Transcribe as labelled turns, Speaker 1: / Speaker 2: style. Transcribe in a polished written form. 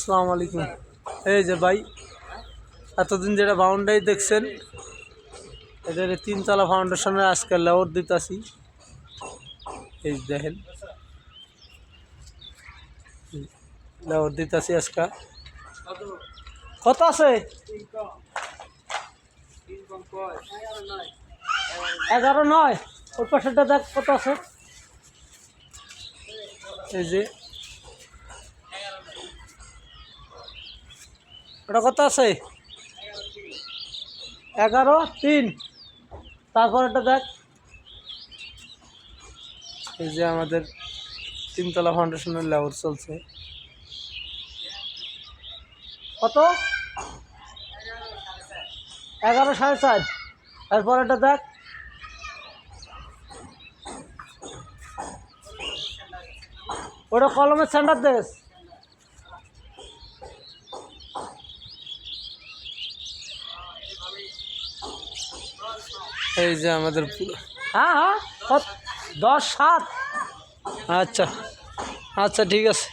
Speaker 1: আসসালামু আলাইকুম। এই যে ভাই, এতদিন যেটা বাউন্ডারি দেখছেন, এদের তিনতলা ফাউন্ডেশনের আজকে লেআউট দিতেছি। এই দেখেন, লেআউট দিতেছি আজকে। কত আছে? 11-9। ওই পাশেরটা দেখ কত আছে। এই যে ওটা কত আছে? 11-3। তারপর এটা দেখ। এই যে আমাদের তিনতলা ফাউন্ডেশনের লেআউট চলছে। কত? 11.5.5। তারপর এটা দেখ। ওটা কলমের সেন্টার দেশ। এই যে আমাদের পুরো, হ্যাঁ 10-7। আচ্ছা আচ্ছা, ঠিক আছে।